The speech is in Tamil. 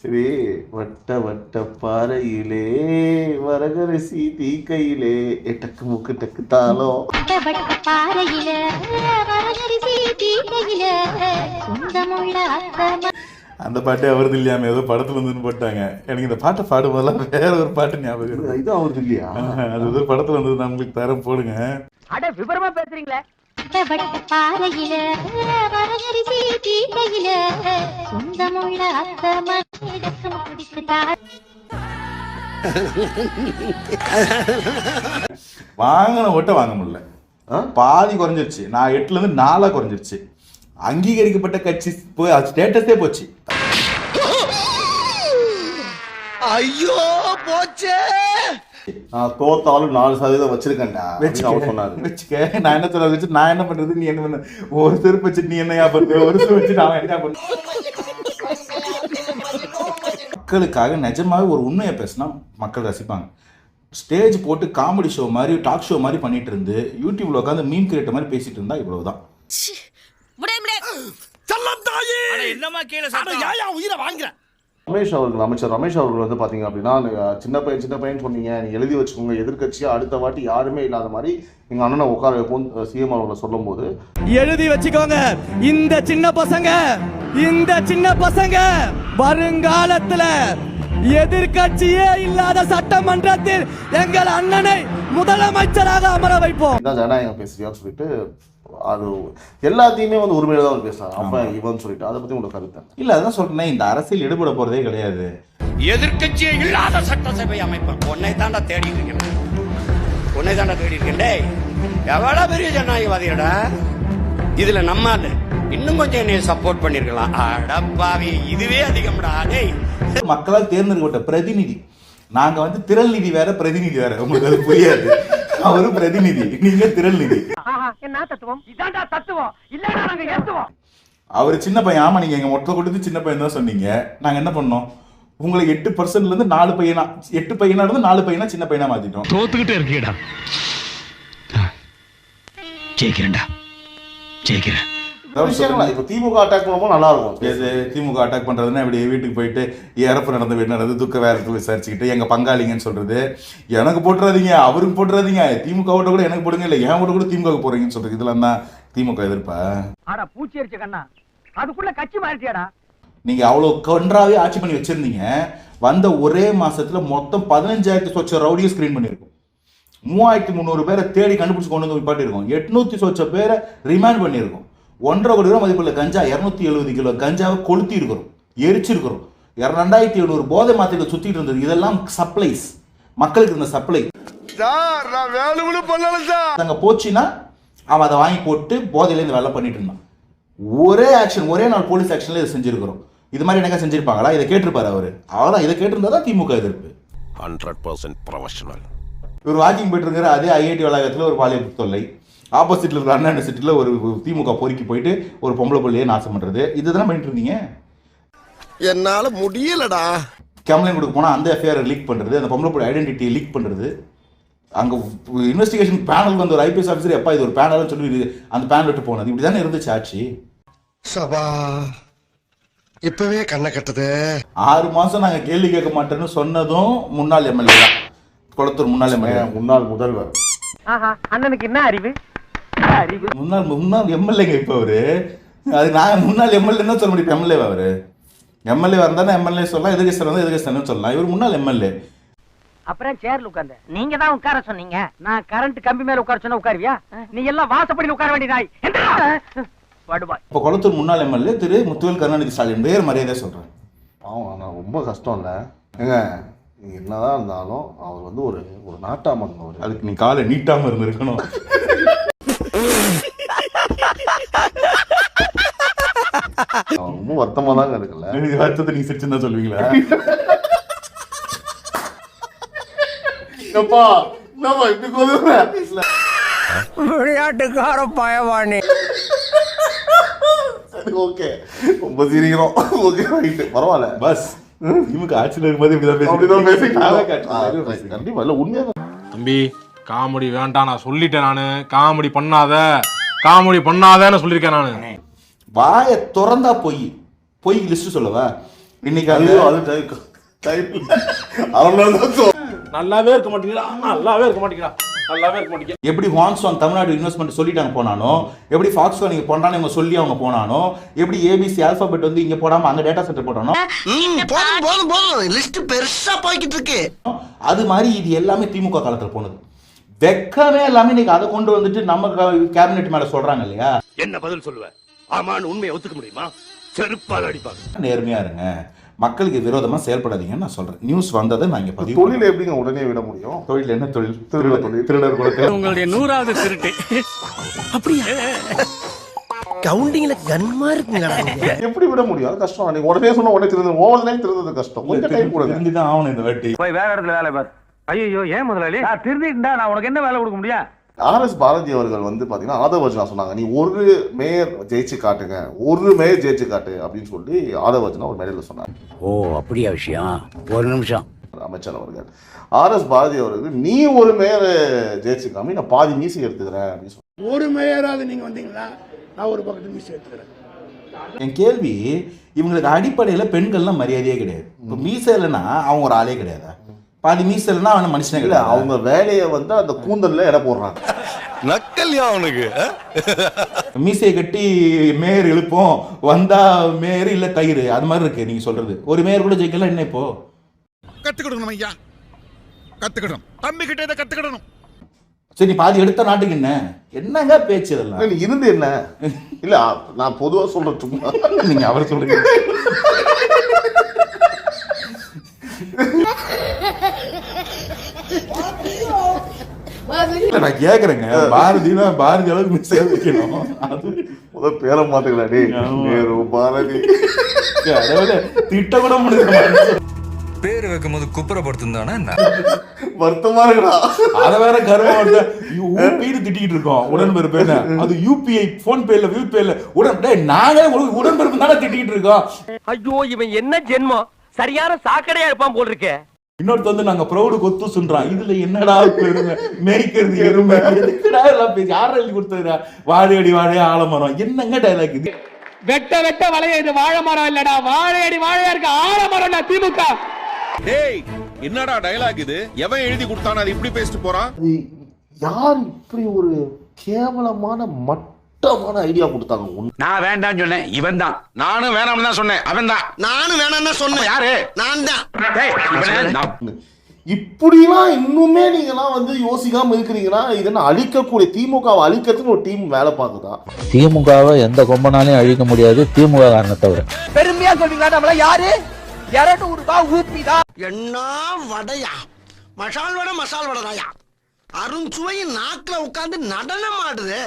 சரி, வட்ட வட்ட பாறையிலே வரகரசி தீ கையிலே டக்கு முக்கு டக்கு தாளம். அந்த பாட்டே அவரது இல்லையாம ஏதோ படத்துல வந்துன்னு போட்டாங்க. எனக்கு இந்த பாட்டை பாடும் போதெல்லாம் வேற ஒரு பாட்டு ஞாபகம். இது அவரது இல்லையா? அது ஏதோ படத்துல வந்தது. நான் உங்களுக்கு தரம் போடுங்க. அட விவரமா பேசுறீங்களே. வாங்கின ஓட்ட வாங்க முடியல, பாதி குறைஞ்சிருச்சு. நான் 8ல இருந்து 4 குறைஞ்சிருச்சு. அங்கீகரிக்கப்பட்ட கட்சி போய் ஸ்டேட்டஸே போச்சு. ஐயோ போச்சே. நான் தோத்தாலும் 4% வச்சிருக்கேன்டா சொன்னாரு. வச்சுக்க, நான் என்ன சொல்ல வச்சு நான் என்ன பண்றது, நீ என்ன பண்ண? ஒரு செருப்பு வச்சு நீ என்னையா பண்ற, ஒரு செருப்பு வச்சு நான் என்ன பண்ண? மக்களுக்காக நிஜமாவே ஒரு உண்மையை பேசினா மக்கள் ரசிப்பாங்க. ஸ்டேஜ் போட்டு காமெடி ஷோ மாதிரி டாக் ஷோ மாதிரி பண்ணிட்டு இருந்து யூடியூப்ல உட்காந்து மீன் கிரியேட்டர் மாதிரி பேசிட்டு இருந்தா இவ்வளவுதான். என்னமா கீழே உயிரை வாங்குற ரமேஷ் அவர்கள், அமைச்சர் ரமேஷ் அவர்கள் வந்து பாத்தீங்க அப்படின்னா, சின்ன பையன் சொன்னீங்க, நீங்க எழுதி வச்சுக்கோங்க, எதிர்கட்சியா அடுத்த வாட்டி யாருமே இல்லாத மாதிரி எங்க அண்ணனை உட்கார வைப்போம் சிஎம் அவர்களை சொல்லும் போது எழுதி வச்சுக்கோங்க, இந்த சின்ன பசங்க வருங்காலத்துல எதிர்கட்சியே இல்லாத சட்டமன்றத்தில் எங்கள் அண்ணனை முதலமைச்சராக அமர வைப்போம். ஜனநாயகம் பேசுறியான்னு சொல்லிட்டு அது எல்லாத்தையுமே வந்து உரிமையில தான் பேசுறாங்க. அப்ப இவன் சொல்லிட்டு அதை பத்தி உங்களுக்கு கருத்து இல்ல? அதான் சொல்றேன், இந்த அரசியல் ஈடுபட போறதே கிடையாது. எதிர்கட்சியே இல்லாத சட்டசபை அமைப்பேன். உன்னை தாண்டா தேடி இருக்கேன். எவ்வளவு பெரிய ஜனநாயகவாதியடா. இதுல நம்ம இன்னும் கொஞ்சம் என்னைய சப்போர்ட் பண்ணிருக்கலாம். அடப்பாவி, இதுவே அதிகம்டா. மக்களால் தேர்ந்தெடுக்கப்பட்ட பிரதிநிதி. நாங்க வந்து திரள் நிதி வேற, பிரதிநிதி வேற. உங்களுக்கு அது புரியாது. அவரு பிரதிநிதி, நீங்க திரள் நிதி. அவரு சின்ன பையன். ஆமா, நீங்க எங்க மொத்த கொடுத்து சின்ன பையன் தான் சொன்னீங்க. நாங்க என்ன பண்ணோம்? உங்களை 8% இருந்து 4 பையனா, 8 பையனா இருந்து 4 பையனா சின்ன பையனா மாத்திட்டோம். தோத்துக்கிட்டே இருக்கீடா. ஜெயிக்கிறேன். இப்ப திமுக அட்டாக் பண்ணும்போது நல்லா இருக்கும். திமுக அட்டாக் பண்றதுன்னா இப்படி வீட்டுக்கு போயிட்டு இறப்பு நடந்து துக்க வேறத்துல விசாரிச்சுக்கிட்டு எங்க பங்காளிங்கன்னு சொல்றது. எனக்கு போட்டுறாதீங்க, அவருக்கு போட்டுறாதீங்க, திமுக ஓட்ட கூட எனக்கு போடுங்க, இல்ல என் ஓட்ட கூட திமுக போறீங்கன்னு சொல்றது. இதெல்லாம் தான் திமுக எதிர்ப்பா? பூச்சி அரிச்ச கண்ணா, அதுக்குள்ள கட்சி மாறிட்டியாடா. நீங்க அவ்வளவு கன்றாவே ஆட்சி பண்ணி வச்சிருந்தீங்க. வந்த ஒரே மாசத்துல மொத்தம் 15,000 சொச்ச ரவுடியை ஸ்கிரீன் பண்ணிருக்கும். 3,300 பேரை தேடி கண்டுபிடிச்சு கொண்டு வந்து பாட்டிருக்கோம். 800 சொச்ச பேரை ரிமாண்ட் பண்ணிருக்கோம். 1.5 கோடி ரூபாய் மதிப்புள்ள கஞ்சா, 270 கிலோ கஞ்சாவை கொளுத்தி இருக்கிறோம், எரிச்சிருக்கிறோம். 2,700 போதை மாத்திரை சுத்திட்டு இருந்தது. இதெல்லாம் சப்ளைஸ், மக்களுக்கு இருந்த சப்ளை. அங்க போச்சுன்னா அவன் அதை வாங்கி போட்டு போதையில இருந்து வேலை பண்ணிட்டு இருந்தான். ஒரே ஆக்ஷன், ஒரே நாள் போலீஸ் ஆக்ஷன்ல இதை செஞ்சிருக்கிறோம். இது மாதிரி எனக்கு செஞ்சிருப்பாங்களா? இதை கேட்டிருப்பாரு அவரு. அவ்வளவுதான். இதை கேட்டிருந்தாதான் திமுக எதிர்ப்பு. 100% ப்ரொஃபஷனல். இவர் வாக்கிங் போயிட்டு இருக்கிற அதே ஐஐடி வளாகத்துல ஒரு பாலியல் தொல்லை, ஆப்போசிட்ல இருக்கிற அண்ணா யூனிவர்சிட்டியில ஒரு திமுக பொறுக்கி போயிட்டு ஒரு பொம்பளை பிள்ளையே நாசம் பண்றது. இதுதான் பண்ணிட்டு இருந்தீங்க. என்னால முடியலடா. கம்ப்ளைண்ட் கொடுக்க போனா அந்த எஃப்ஐஆர் லீக் பண்றது, அந்த பொம்பளை பிள்ளை ஐடென்டிட்டியை லீக் பண்றது. அங்க இன்வெஸ்டிகேஷன் பேனல் வந்து ஒரு ஐபிஎஸ் ஆஃபீஸர் எப்பா இது ஒரு பேனல் சொல்லி அந்த பேனல் விட்டு போனது. இப்படிதானே இருந்துச்சு ஆட்சி. சபா இப்பவே கண்ணை கட்டுது. 6 மாசம் நாங்க கேள்வி கேட்க மாட்டோம்னு சொன்னதும் முன்னாள் எம்எல்ஏ தான், குளத்தூர் முன்னாள் எம்எல்ஏ, முன்னாள் முதல்வர். அண்ணனுக்கு என்ன அறிவு? முன்னாள் எம்எல்ஏங்க இப்ப அவரு. அது நான் முன்னாள் எம்எல்ஏ தான் சொல்ல முடியும். எம்எல்ஏ அவரு எம்எல்ஏ இருந்தா எம்எல்ஏ சொல்லலாம், எதிர்கட்சி வந்தா எதிர்கட்சி சொல்லலாம். இவர் முன்னாள் எம்எல்ஏ. அப்புறம் சேர்ல உட்கார்ந்து நீங்க தான் உட்கார சொன்னீங்க. நான் கரண்ட் கம்பி மேல உட்கார சொன்னா உட்காருவியா? நீ எல்லாம் வாசப்படியில் உட்கார வேண்டியதாய். இப்ப குளத்தூர் முன்னாள் எம்எல்ஏ திரு முத்துவேல் கருணாநிதி ஸ்டாலின் பேர் மரியாதை சொல்றேன். நான் ரொம்ப கஷ்டம் இல்லை ஏங்க. என்னதான் இருந்தாலும் அவர் வந்து ஒரு நாட்டாமன். அதுக்கு நீ காலை நீட்டாம இருந்திருக்கணும். ரொம்ப வருத்தமா தாங்க இருக்குல்ல. வருத்தத்தை நீ சிரிச்சுன்னு தான் சொல்லுவீங்களா? விளையாட்டுக்கார பயவானி. ஓகே, ரொம்ப சிரிக்கிறோம். ஓகே, பரவாயில்ல. பஸ் திமுக ஆட்சியில் இருக்கும்போது இப்படிதான் பேசி கண்டிப்பா இல்ல உண்மையா. தம்பி காமெடி வேண்டாம், நான் சொல்லிட்டேன். நானு காமெடி பண்ணாதன்னு சொல்லியிருக்கேன். நானு வாயை திறந்தா பொய் லிஸ்ட் சொல்லவா? இன்னைக்கு ஐயோ, அது time இல்ல. அதனாலதான் நல்லாவே இருக்க மாட்டீங்களா, நல்லாவே இருக்க மாட்டீங்களா, நல்லாவே இருக்க மாட்டீங்க. எப்படி ஹாங்ஸாங் தமிழ்நாடு இன்வெஸ்ட்மெண்ட் சொல்லிட்டாங்க போனானோ, எப்படி ஃபாக்ஸ்கான் இங்க போனானோ இவங்க சொல்லி அவங்க போனானோ, எப்படி ஏபிசி ஆல்பாபெட் வந்து இங்க போடாம அங்க டேட்டா சென்டர் போட்டானோ, போதும் லிஸ்ட் பெருசா போய்கிட்டு இருக்கு. அது மாதிரி இது எல்லாமே திமுக காலத்துல போனது. வெக்கமே எல்லாமே இன்னைக்கு அதை கொண்டு வந்துட்டு நம்ம கேபினெட் மேல சொல்றாங்க இல்லையா? என்ன பதில் சொல்லுவ? ஆமான்னு உண்மையை ஒத்துக்க முடியுமா? செருப்பால் அடிப்பாங்க. நேர்மையா இருங்க, மக்களுக்கு விரோதமா செயல்படாதீங்கன்னு நான் சொல்றேன். நியூஸ் வந்ததை நான் இங்க பதிவு தொழில் எப்படிங்க உடனே விட முடியும்? தொழில் என்ன தொழில்? திருட தொழில், திருடர் கூட உங்களுடைய 100வது திருட்டு. அப்படியா? கவுண்டிங்ல கன்மா இருக்குங்கடா. எப்படி விட முடியும்? அது கஷ்டம். நீங்க உடனே சொன்னா உடனே திருந்தது, ஓவர்நைட் திருந்தது கஷ்டம். கொஞ்சம் டைம் கொடுங்க. தெரிஞ்சுதான் ஆகணும் இந்த வாட்டி. போய் வேற இடத்துல வேலை பாரு. ஐயோ, ஏன் முதலாளி? திருந்திட்டா நான் உனக்கு என்ன வேலை கொடுக்க முடியும்? RS பாரதி அவர்கள் வந்து பாத்தீங்கன்னா ஆதவர்ஜனா சொன்னாங்க, நீ ஒரு மேயர் ஜெயிச்சு காட்டுங்க, ஒரு மேயர் ஜெயிச்சு காட்டு அப்படின்னு சொல்லி ஆதவர்ஜனா ஒரு மேடையில் சொன்னாங்க. ஓ அப்படியா விஷயம்? ஒரு நிமிஷம். அமைச்சர் அவர்கள் RS பாரதி அவர்கள், நீ ஒரு மேயர் ஜெயிச்சு காமி, நான் பாதி மீசி எடுத்துக்கிறேன் அப்படின்னு சொன்னாங்க. ஒரு மேயராவது நீங்க வந்தீங்களா, நான் ஒரு பக்கத்து மீசி எடுத்துக்கிறேன். என் கேள்வி, இவங்களுக்கு அடிப்படையில பெண்கள்லாம் மரியாதையே கிடையாது. இப்போ மீசை இல்லைன்னா அவங்க ஒரு ஆளே கிடையாது. பாதி மீசை இல்லைன்னா அவன மனுஷனே இல்ல, கிடையாது. அவங்க வேலையை வந்து அந்த கூந்தல்ல எடை போடுறாங்க. நக்கல்யா அவனுக்கு. மீசையை கட்டி மேயர் எழுப்போம், வந்தா மேயர் இல்ல தயிர், அது மாதிரி இருக்கு நீங்க சொல்றது. ஒரு மேயர் கூட ஜெயிக்கலாம் என்ன இப்போ? கத்துக்கிடணும் ஐயா, கத்துக்கிடணும். தம்பி கிட்ட இதை கத்துக்கிடணும். சரி, நீ பாதி எடுத்த நாட்டுக்கு என்ன என்னங்க பேச்சு இதெல்லாம்? இல்ல, இருந்து என்ன? இல்ல, நான் பொதுவா சொல்றேன் சும்மா. நீங்க அவர் சொல்றீங்க. நான் கேக்குறேங்க, பாரதினா பாரதி அளவுக்கு மிஸ் வைக்கணும். அது முதல் பேரை மாத்துக்கலாடி, நேரு பாரதி. அதாவது திட்ட கூட முடியும். பேர் வைக்கும் போது குப்புறப்படுத்தும் தானே என்ன வருத்தமா இருக்குடா. அத வேற கர்மம் யூபின்னு திட்டிட்டு இருக்கோம். உடன்பிறப்பு என்ன? அது யூபிஐ போன் பேல யூபிஐல நாங்களே உடன்பிறப்பு தானே திட்டிட்டு இருக்கோம். ஐயோ, இவன் என்ன ஜென்மம், சரியான சாக்கடையா இருப்பான் போல் இருக்கே. இன்னொருத்த வந்து நாங்க ப்ரௌடு கொத்து சொல்றான். இதுல என்னடா பெருமை, மேய்க்கிறது எருமை, எதுக்குடா எல்லாம் பேசி யாரும் எழுதி கொடுத்ததுடா? வாழையடி வாழையா ஆலமரம், என்னங்க டைலாக் இது? வெட்ட வெட்ட வளைய, இது வாழை மரம் இல்லடா, வாழையடி வாழையா இருக்கு ஆலமரம்டா திமுக. டேய், என்னடா டயலாக் இது? எவன் எழுதி கொடுத்தானே அது இப்படி பேசிட்டு போறான்? அது யார் இப்படி ஒரு கேவலமான மட்டமான ஐடியா கொடுத்தாங்க? நான் வேண்டாம்னு சொன்னேன், இவன் தான். நானும் வேணாம்னு தான் சொன்னேன், அவன் தான். நானும் வேணாம்னு சொன்னேன். யாரு? நான் தான். இப்படிலாம் இன்னுமே நீங்கலாம் வந்து யோசிக்காம இருக்கிறீங்கன்னா, இதெல்லாம் அழிக்கக்கூடிய திமுகவை அழிக்கிறதுக்கு ஒரு டீம் வேலை பார்க்குதா? திமுகவை எந்த கொம்பனாலையும் அழிக்க முடியாது, திமுக காரணத்தை தவிர. பெருமையா சொல்றீங்களா? நம்மள யாரு 200 ரூபாய் ஊப்பிதா? என்ன வடையா? மசால் வடை தாயா. அருஞ்சுவை நாக்குல உட்கார்ந்து நடனம் ஆடுது.